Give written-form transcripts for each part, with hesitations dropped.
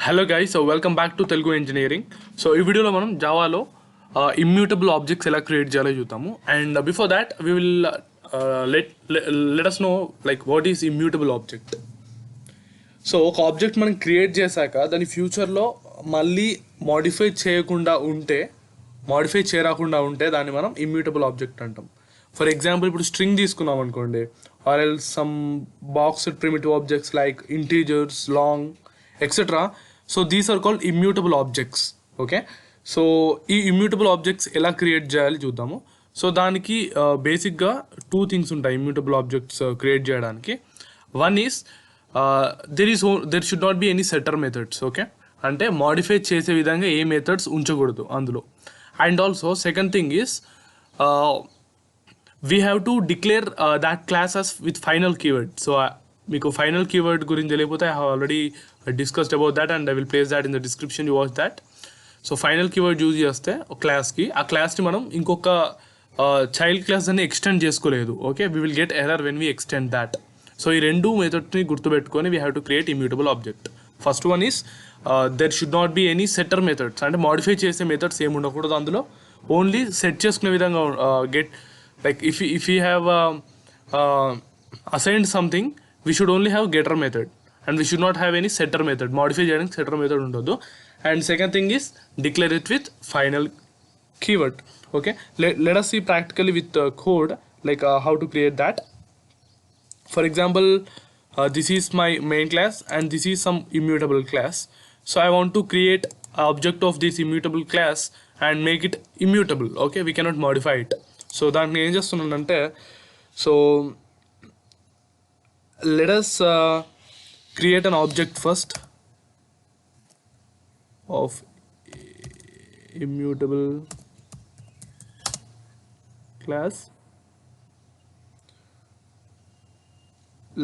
Hello guys, so welcome back to Telugu engineering. So ఈ వీడియోలో మనం జావాలో ఇమ్యూటబుల్ ఆబ్జెక్ట్స్ ఎలా క్రియేట్ చేయాలో చూద్దాము. And before that we will let us know like what is immutable object. So ఒక object మనం క్రియేట్ చేశాక దాని ఫ్యూచర్లో మళ్ళీ మాడిఫై చేయరాకుండా ఉంటే దాన్ని మనం ఇమ్యూటబుల్ ఆబ్జెక్ట్ అంటాం. ఫర్ ఎగ్జాంపుల్ ఇప్పుడు స్ట్రింగ్ తీసుకున్నాం అనుకోండి, or else some boxed primitive objects like integers, long, etcetera. So these are called immutable objects. Okay, so ఈ ఇమ్యూటబుల్ ఆబ్జెక్ట్స్ ఎలా క్రియేట్ చేయాలి చూద్దాము. సో దానికి బేసిక్గా టూ థింగ్స్ ఉంటాయి ఇమ్యూటబుల్ ఆబ్జెక్ట్స్ క్రియేట్ చేయడానికి. One is there should not be any setter methods. Okay, అంటే modify చేసే విధంగా ఏ మెథడ్స్ ఉంచకూడదు అందులో. And also second thing is we have to declare that classes with final keyword. So మీకు final keyword గురించి తెలియకపోతే I have already discussed about that and I will place that in the description, you watch that. So final keyword use చేస్తే ఒక క్లాస్కి ఆ క్లాస్ని మనం ఇంకొక చైల్డ్ క్లాస్ అని ఎక్స్టెండ్ చేసుకోలేదు. Okay, we will get error when we extend that. So ఈ రెండు మెథడ్ని గుర్తుపెట్టుకొని we have to create immutable object. First one is there should not be any setter methods, అంటే మాడిఫై చేసే మెథడ్స్ ఏమి ఉండకూడదు అందులో. ఓన్లీ సెట్ చేసుకునే విధంగా get like if you have assigned something, we should only have getter method and we should not have any setter method. Modify చేయడానికి setter method ఉండదు. And second thing is declare it with final keyword. Okay, let us see practically with code like how to create that. For example, this is my main class and this is some immutable class. So I want to create an object of this immutable class and make it immutable. Okay, we cannot modify it. So దాన్ని ఏం చేస్తున్నానంటే, so let us create an object first of immutable class.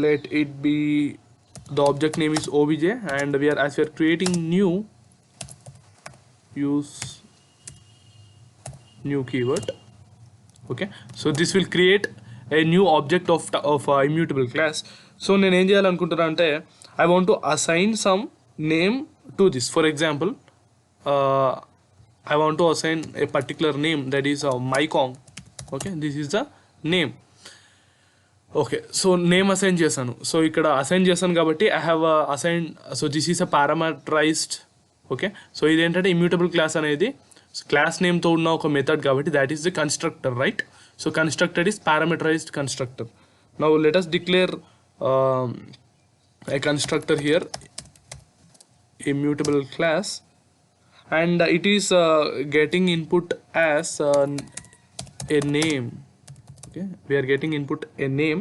let it be, the object name is obj and we are creating new, use new keyword. Okay, so this will create a new object of immutable class. So నేను ఏం చేయాలనుకుంటున్నా అంటే, I want to assign some name to this. For example, I want to assign a particular name, that is mycong. Okay, this is the name. Okay, so name assign చేశాను. So ఇక్కడ assign చేశాను కాబట్టి I have assign. So this is a parameterised. Okay, so ఇదేంటంటే immutable class అనేది class నేమ్తో ఉన్న ఒక method కాబట్టి that is the constructor, right? So constructor is parameterised constructor. Now let us declare a constructor here, immutable class, and it is getting input as a name. Okay, we are getting input a name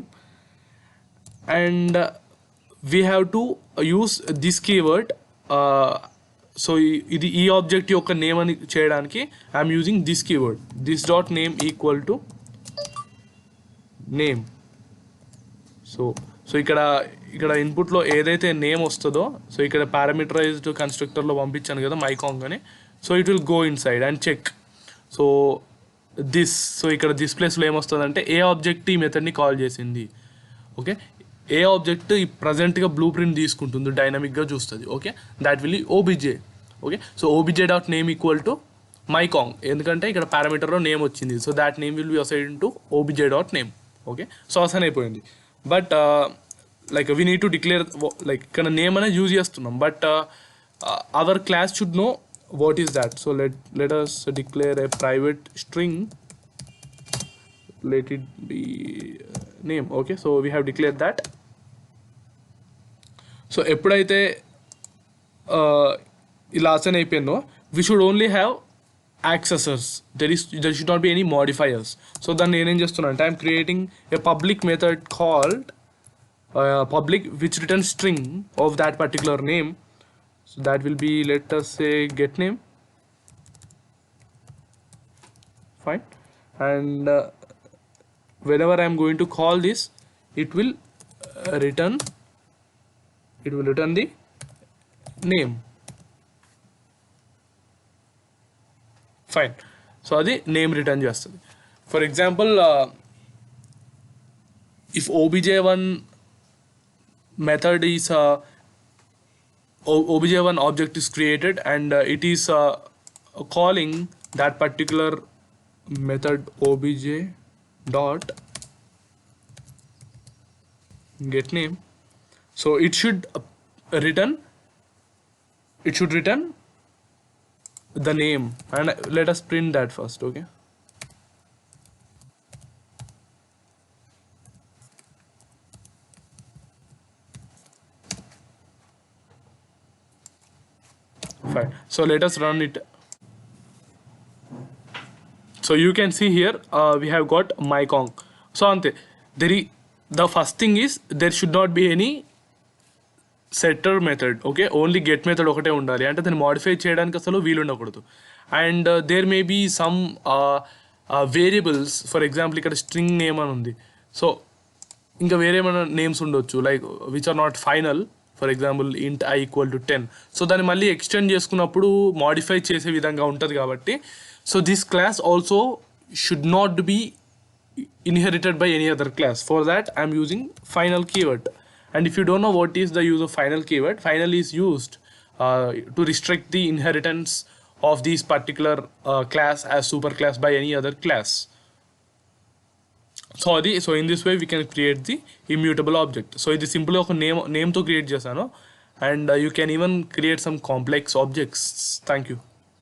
and we have to use this keyword. So ఇది ఈ object యొక్క name అని చేయడానికి I'm using this keyword, this dot name equal to name. So ఇక్కడ ఇన్పుట్లో ఏదైతే name వస్తుందో, so ఇక్కడ పారామీటరైజ్డ్ కన్స్ట్రక్టర్లో పంపించాను కదా mycong అని. So it will go inside and check. So ఇక్కడ దిస్ ప్లేస్లో ఏమొస్తుందంటే ఏ ఆబ్జెక్ట్ ఈ మెథడ్ని కాల్ చేసింది. ఓకే, ఏ ఆబ్జెక్ట్ ఈ ప్రజెంట్గా బ్లూ ప్రింట్ తీసుకుంటుంది, డైనమిక్గా చూస్తుంది. Okay, that will OBJ. Okay, so OBJ dot name equal to mycong, ఎందుకంటే ఇక్కడ పారామీటర్లో నేమ్ వచ్చింది. So that name will be assign to OBJ dot name. Okay, so assign అయిపోయింది. But like we need to declare, like ఇక్కడ name అనేది use చేస్తున్నాం, but our class should know what is that. So let us declare a private string, let it be name. Okay, so we have declared that. So ఎప్పుడైతే ఇలా assign అయిపోయిందో we should only have accessors, there should not be any modifiers. So దాన్ని నేనేం చేస్తున్నా అంటే I'm creating a public method called public which returns string of that particular name. So that will be, let us say, get name. Fine, and whenever I am going to call this, it will return the name. Fine, so adi name return chestadi. For example, if obj1 method is obj1 object is created, and it is calling that particular method obj dot get name. So it should return the name, and let us print that first. Okay, fine. So let us run it. So you can see here we have got myconk. So ante the first thing is there should not be any setter method. Okay, only get method ఒకటే ఉండాలి, అంటే దాన్ని modify చేయడానికి అసలు వీలు ఉండకూడదు. And there may be some variables, for example ఇక్కడ string name అని ఉంది. సో ఇంకా వేరే ఏమైనా నేమ్స్ ఉండొచ్చు, like which are not final, for example int i equal to 10. So దాన్ని మళ్ళీ ఎక్స్టెండ్ చేసుకున్నప్పుడు మోడిఫై చేసే విధంగా ఉంటుంది కాబట్టి, so this class also should not be inherited by any other class. For that I am using final keyword. And if you don't know what is the use of final keyword, final is used to restrict the inheritance of this particular class as superclass by any other class. So in this way we can create the immutable object. So it is simply a name to create chesano, and you can even create some complex objects. Thank you.